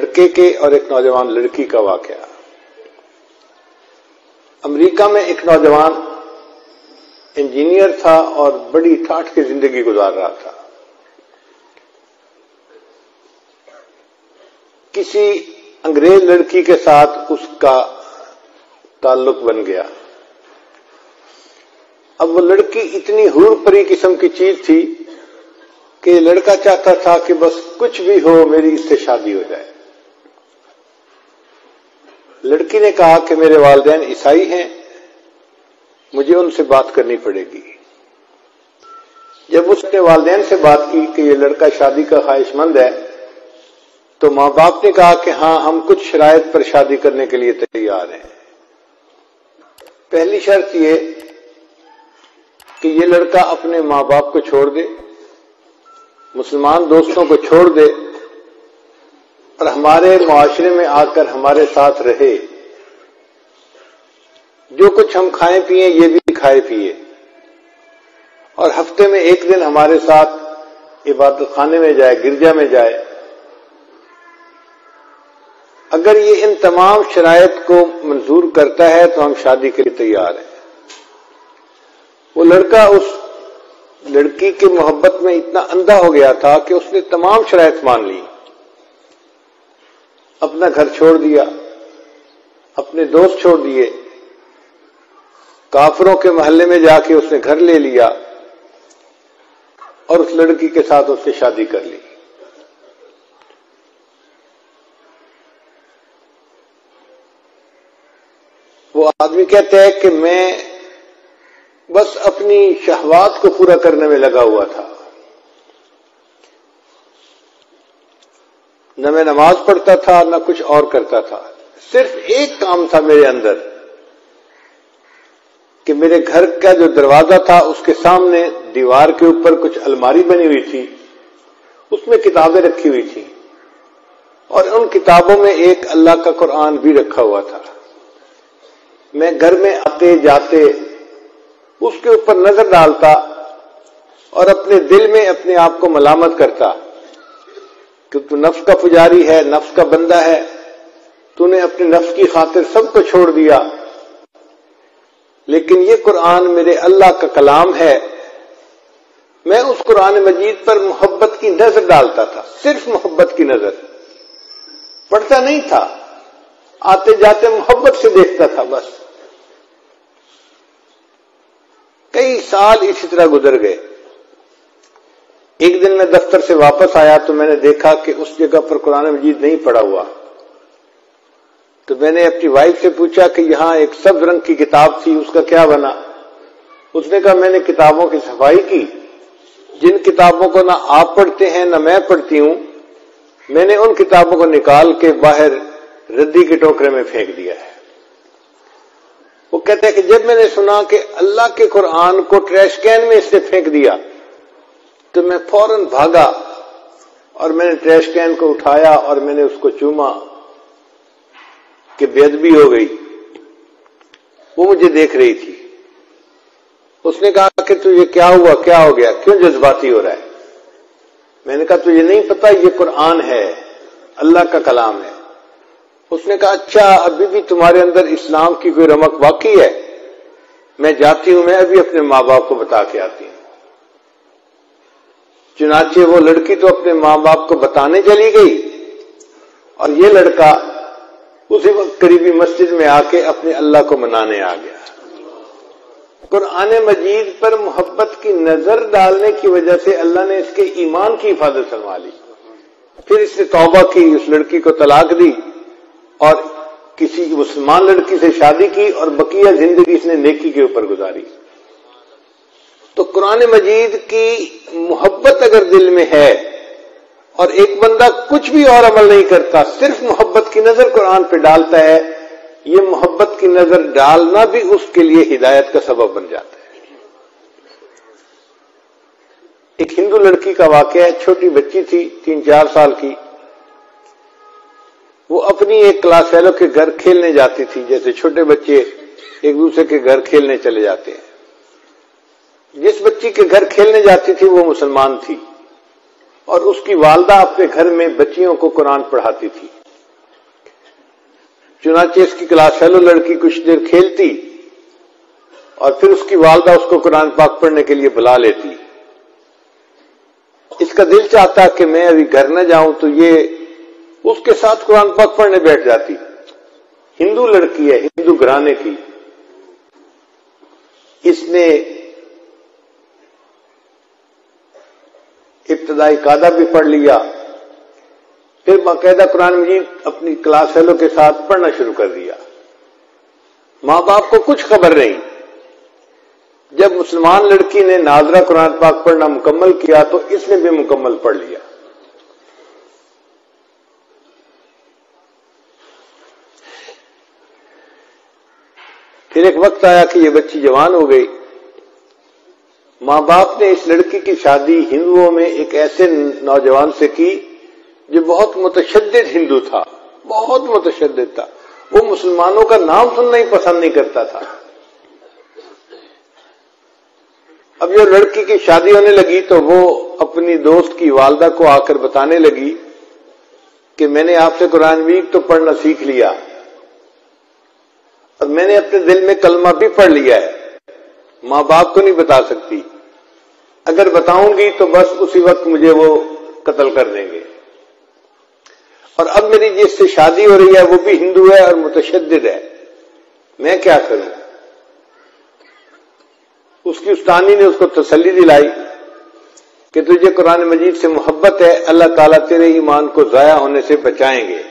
لڑکے کے اور ایک نوجوان لڑکی کا واقعہ۔ امریکہ میں ایک نوجوان انجینئر تھا اور بڑی ٹھاٹھ کی زندگی گزار رہا تھا۔ کسی انگریز لڑکی کے ساتھ اس کا تعلق بن گیا۔ اب وہ لڑکی اتنی حور پری قسم کی چیز تھی کہ لڑکا چاہتا تھا کہ بس کچھ بھی ہو میری اس سے شادی ہو جائے۔ لڑکی نے کہا کہ میرے والدین عیسائی ہیں، مجھے ان سے بات کرنی پڑے گی۔ جب اس نے والدین سے بات کی کہ یہ لڑکا شادی کا خواہش مند ہے تو ماں باپ نے کہا کہ ہاں ہم کچھ شرائط پر شادی کرنے کے لیے تیار ہیں۔ پہلی شرط یہ کہ یہ لڑکا اپنے ماں باپ کو چھوڑ دے، مسلمان دوستوں کو چھوڑ دے اور ہمارے معاشرے میں آ کر ہمارے ساتھ رہے، جو کچھ ہم کھائیں پیئیں یہ بھی کھائے پیئے، اور ہفتے میں ایک دن ہمارے ساتھ عبادت خانے میں جائے، گرجا میں جائے۔ اگر یہ ان تمام شرائط کو منظور کرتا ہے تو ہم شادی کے لیے تیار ہیں۔ وہ لڑکا اس لڑکی کی محبت میں اتنا اندھا ہو گیا تھا کہ اس نے تمام شرائط مان لی، اپنا گھر چھوڑ دیا، اپنے دوست چھوڑ دیے، کافروں کے محلے میں جا کے اس نے گھر لے لیا اور اس لڑکی کے ساتھ اس نے شادی کر لی۔ وہ آدمی کہتا ہے کہ میں بس اپنی شہوات کو پورا کرنے میں لگا ہوا تھا، نہ میں نماز پڑھتا تھا نہ کچھ اور کرتا تھا، صرف ایک کام تھا میرے اندر کہ میرے گھر کا جو دروازہ تھا اس کے سامنے دیوار کے اوپر کچھ الماری بنی ہوئی تھی، اس میں کتابیں رکھی ہوئی تھی اور ان کتابوں میں ایک اللہ کا قرآن بھی رکھا ہوا تھا۔ میں گھر میں آتے جاتے اس کے اوپر نظر ڈالتا اور اپنے دل میں اپنے آپ کو ملامت کرتا کہ تو نفس کا پجاری ہے، نفس کا بندہ ہے، تو نے اپنے نفس کی خاطر سب کو چھوڑ دیا، لیکن یہ قرآن میرے اللہ کا کلام ہے۔ میں اس قرآن مجید پر محبت کی نظر ڈالتا تھا، صرف محبت کی نظر، پڑھتا نہیں تھا، آتے جاتے محبت سے دیکھتا تھا بس۔ کئی سال اسی طرح گزر گئے۔ ایک دن میں دفتر سے واپس آیا تو میں نے دیکھا کہ اس جگہ پر قرآن مجید نہیں پڑا ہوا، تو میں نے اپنی وائف سے پوچھا کہ یہاں ایک سبز رنگ کی کتاب تھی، اس کا کیا بنا؟ اس نے کہا میں نے کتابوں کی صفائی کی، جن کتابوں کو نہ آپ پڑھتے ہیں نہ میں پڑھتی ہوں، میں نے ان کتابوں کو نکال کے باہر ردی کے ٹوکرے میں پھینک دیا ہے۔ وہ کہتے ہیں کہ جب میں نے سنا کہ اللہ کے قرآن کو ٹریش کین میں اس نے پھینک دیا تو میں فوراً بھاگا اور میں نے ٹریش کین کو اٹھایا اور میں نے اس کو چوما کہ بے ادبی ہو گئی۔ وہ مجھے دیکھ رہی تھی، اس نے کہا کہ تجھے کیا ہوا، کیا ہو گیا، کیوں جذباتی ہو رہا ہے؟ میں نے کہا تجھے نہیں پتا یہ قرآن ہے، اللہ کا کلام ہے۔ اس نے کہا اچھا ابھی بھی تمہارے اندر اسلام کی کوئی رمق باقی ہے؟ میں جاتی ہوں، میں ابھی اپنے ماں باپ کو بتا کے آتی ہوں۔ چنانچہ وہ لڑکی تو اپنے ماں باپ کو بتانے چلی گئی اور یہ لڑکا اسی وقت قریبی مسجد میں آ کے اپنے اللہ کو منانے آ گیا۔ قرآن مجید پر محبت کی نظر ڈالنے کی وجہ سے اللہ نے اس کے ایمان کی حفاظت فرما لی۔ پھر اس نے توبہ کی، اس لڑکی کو طلاق دی اور کسی مسلمان لڑکی سے شادی کی اور بقیہ زندگی اس نے نیکی کے اوپر گزاری۔ تو قرآن مجید کی محبت اگر دل میں ہے اور ایک بندہ کچھ بھی اور عمل نہیں کرتا، صرف محبت کی نظر قرآن پہ ڈالتا ہے، یہ محبت کی نظر ڈالنا بھی اس کے لیے ہدایت کا سبب بن جاتا ہے۔ ایک ہندو لڑکی کا واقعہ ہے، چھوٹی بچی تھی 3-4 سال کی، وہ اپنی ایک کلاس فیلو کے گھر کھیلنے جاتی تھی، جیسے چھوٹے بچے ایک دوسرے کے گھر کھیلنے چلے جاتے ہیں۔ جس بچی کے گھر کھیلنے جاتی تھی وہ مسلمان تھی اور اس کی والدہ اپنے گھر میں بچیوں کو قرآن پڑھاتی تھی۔ چنانچہ اس کی کلاس فیلو لڑکی کچھ دیر کھیلتی اور پھر اس کی والدہ اس کو قرآن پاک پڑھنے کے لیے بلا لیتی. اس کا دل چاہتا کہ میں ابھی گھر نہ جاؤں تو یہ اس کے ساتھ قرآن پاک پڑھنے بیٹھ جاتی. ہندو لڑکی ہے، ہندو گھرانے کی. اس نے ابتدائی قاعدہ بھی پڑھ لیا، پھر باقاعدہ قرآن مجید اپنی کلاس فیلو کے ساتھ پڑھنا شروع کر دیا. ماں باپ کو کچھ خبر نہیں. جب مسلمان لڑکی نے ناظرہ قرآن پاک پڑھنا مکمل کیا تو اس نے بھی مکمل پڑھ لیا. پھر ایک وقت آیا کہ یہ بچی جوان ہو گئی. ماں باپ نے اس لڑکی کی شادی ہندوؤں میں ایک ایسے نوجوان سے کی جو بہت متشدد ہندو تھا، بہت متشدد تھا. وہ مسلمانوں کا نام سننا ہی پسند نہیں کرتا تھا. اب جو لڑکی کی شادی ہونے لگی تو وہ اپنی دوست کی والدہ کو آ کر بتانے لگی کہ میں نے آپ سے قرآن مجید تو پڑھنا سیکھ لیا اور میں نے اپنے دل میں کلمہ بھی پڑھ لیا ہے. ماں باپ کو نہیں بتا سکتی، اگر بتاؤں گی تو بس اسی وقت مجھے وہ قتل کر دیں گے. اور اب میری جس سے شادی ہو رہی ہے وہ بھی ہندو ہے اور متشدد ہے، میں کیا کروں؟ اس کی استانی نے اس کو تسلی دلائی کہ تجھے قرآن مجید سے محبت ہے، اللہ تعالیٰ تیرے ایمان کو ضائع ہونے سے بچائیں گے.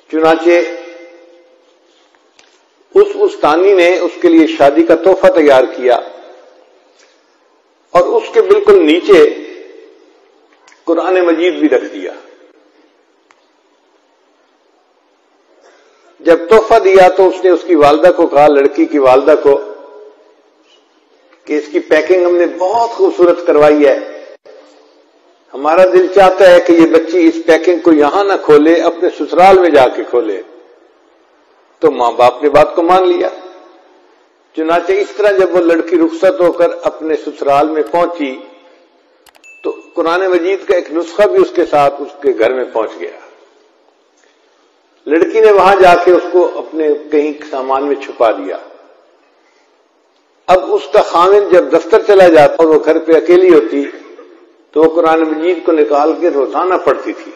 چنانچہ اس استانی نے اس کے لیے شادی کا تحفہ تیار کیا اور اس کے بالکل نیچے قرآن مجید بھی رکھ دیا. جب تحفہ دیا تو اس نے اس کی والدہ کو کہا، لڑکی کی والدہ کو، کہ اس کی پیکنگ ہم نے بہت خوبصورت کروائی ہے، ہمارا دل چاہتا ہے کہ یہ بچی اس پیکنگ کو یہاں نہ کھولے، اپنے سسرال میں جا کے کھولے. تو ماں باپ نے بات کو مان لیا. چنانچہ اس طرح جب وہ لڑکی رخصت ہو کر اپنے سسرال میں پہنچی تو قرآن مجید کا ایک نسخہ بھی اس کے ساتھ اس کے گھر میں پہنچ گیا. لڑکی نے وہاں جا کے اس کو اپنے کہیں سامان میں چھپا دیا. اب اس کا خاوند جب دفتر چلا جاتا اور وہ گھر پہ اکیلی ہوتی تو وہ قرآن مجید کو نکال کے روزانہ پڑھتی تھی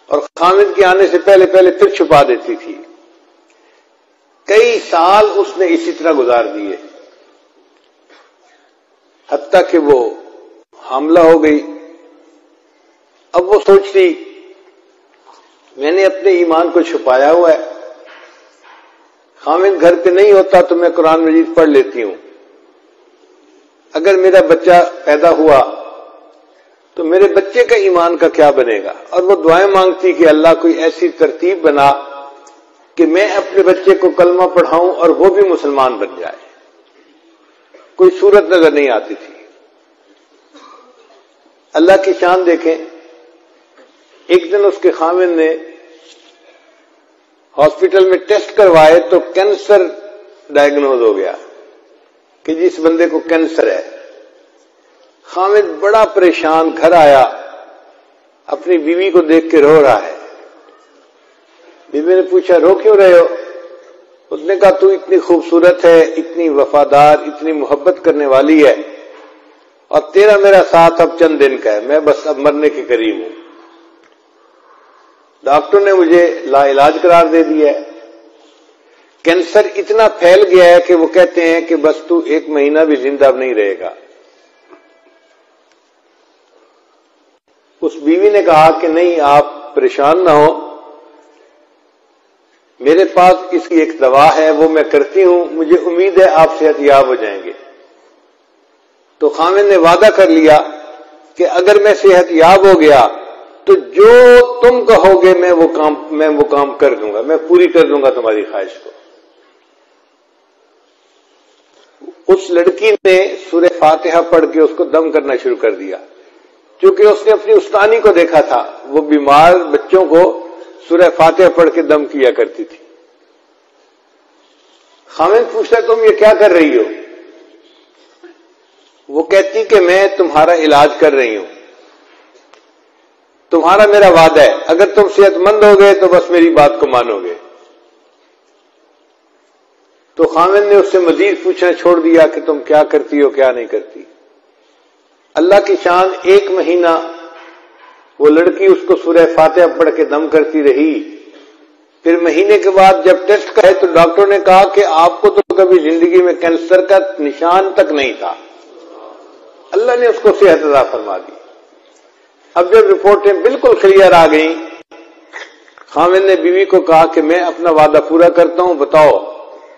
اور خاوند کے آنے سے پہلے پھر چھپا دیتی تھی. کئی سال اس نے اسی طرح گزار دیے حتیٰ کہ وہ حاملہ ہو گئی. اب وہ سوچتی میں نے اپنے ایمان کو چھپایا ہوا ہے، خاوند گھر پہ نہیں ہوتا تو میں قرآن مجید پڑھ لیتی ہوں، اگر میرا بچہ پیدا ہوا تو میرے بچے کا ایمان کا کیا بنے گا. اور وہ دعائیں مانگتی کہ اللہ کوئی ایسی ترتیب بنا کہ میں اپنے بچے کو کلمہ پڑھاؤں اور وہ بھی مسلمان بن جائے. کوئی صورت نظر نہیں آتی تھی. اللہ کی شان دیکھیں. ایک دن اس کے خاوند نے ہاسپٹل میں ٹیسٹ کروائے تو کینسر ڈائگنوز ہو گیا کہ جس بندے کو کینسر ہے. خاوند بڑا پریشان گھر آیا، اپنی بیوی کو دیکھ کے رو رہا ہے. بیوی نے پوچھا رو کیوں رہے ہو؟ اس نے کہا تو اتنی خوبصورت ہے، اتنی وفادار، اتنی محبت کرنے والی ہے اور تیرا میرا ساتھ اب چند دن کا ہے، میں بس اب مرنے کے قریب ہوں. ڈاکٹر نے مجھے لا علاج قرار دے دیا ہے. کینسر اتنا پھیل گیا ہے کہ وہ کہتے ہیں کہ بس تو 1 مہینہ بھی زندہ نہیں رہے گا. اس بیوی نے کہا کہ نہیں آپ پریشان نہ ہو، میرے پاس اس کی ایک دوا ہے وہ میں کرتی ہوں، مجھے امید ہے آپ صحت یاب ہو جائیں گے. تو خاوند نے وعدہ کر لیا کہ اگر میں صحت یاب ہو گیا تو جو تم کہو گے میں وہ کام کر دوں گا، میں پوری کر دوں گا تمہاری خواہش کو. اس لڑکی نے سورہ فاتحہ پڑھ کے اس کو دم کرنا شروع کر دیا، کیونکہ اس نے اپنی استانی کو دیکھا تھا، وہ بیمار بچوں کو سورہ فاتحہ پڑھ کے دم کیا کرتی تھی. خاوند پوچھتا تم یہ کیا کر رہی ہو؟ وہ کہتی کہ میں تمہارا علاج کر رہی ہوں. تمہارا میرا وعدہ ہے اگر تم صحت مند ہو گئے تو بس میری بات کو مانو گے۔ تو خاوند نے اس سے مزید پوچھنا چھوڑ دیا کہ تم کیا کرتی ہو کیا نہیں کرتی۔ اللہ کی شان، 1 مہینہ وہ لڑکی اس کو سورہ فاتحہ پڑھ کے دم کرتی رہی، پھر مہینے کے بعد جب ٹیسٹ کرے تو ڈاکٹر نے کہا کہ آپ کو تو کبھی زندگی میں کینسر کا نشان تک نہیں تھا۔ اللہ نے اس کو صحت عطا فرما دی۔ اب جب رپورٹیں بالکل کلیئر آ گئیں، خاوند نے بیوی کو کہا کہ میں اپنا وعدہ پورا کرتا ہوں، بتاؤ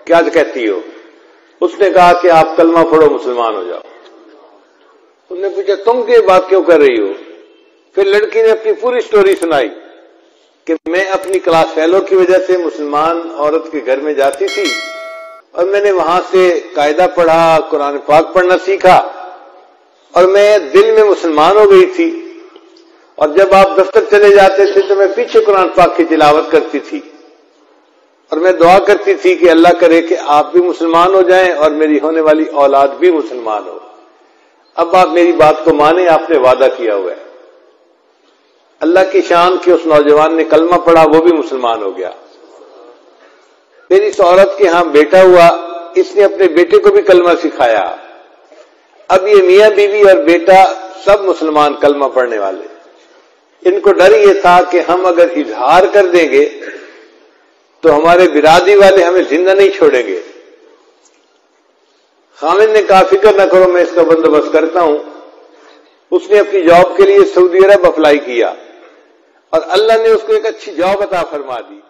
کیا کہتی ہو؟ اس نے کہا کہ آپ کلمہ پڑھو، مسلمان ہو جاؤ۔ انہوں نے پوچھا تم یہ بات کیوں کر رہی ہو؟ پھر لڑکی نے اپنی پوری سٹوری سنائی کہ میں اپنی کلاس فیلو کی وجہ سے مسلمان عورت کے گھر میں جاتی تھی اور میں نے وہاں سے قاعدہ پڑھا، قرآن پاک پڑھنا سیکھا اور میں دل میں مسلمان ہو گئی تھی، اور جب آپ دفتر چلے جاتے تھے تو میں پیچھے قرآن پاک کی تلاوت کرتی تھی اور میں دعا کرتی تھی کہ اللہ کرے کہ آپ بھی مسلمان ہو جائیں اور میری ہونے والی اولاد بھی مسلمان ہو۔ اب آپ میری بات کو مانیں، آپ نے وعدہ کیا ہوا ہے۔ اللہ کی شان کہ اس نوجوان نے کلمہ پڑھا، وہ بھی مسلمان ہو گیا۔ پھر اس عورت کے ہاں بیٹا ہوا، اس نے اپنے بیٹے کو بھی کلمہ سکھایا۔ اب یہ میاں بیوی اور بیٹا سب مسلمان کلمہ پڑھنے والے۔ ان کو ڈر یہ تھا کہ ہم اگر اظہار کر دیں گے تو ہمارے برادری والے ہمیں زندہ نہیں چھوڑیں گے۔ خاوند نے کہا فکر نہ کرو، میں اس کا بندوبست کرتا ہوں۔ اس نے اپنی جاب کے لیے سعودی عرب اپلائی کیا اور اللہ نے اس کو ایک اچھی جاب عطا فرما دی۔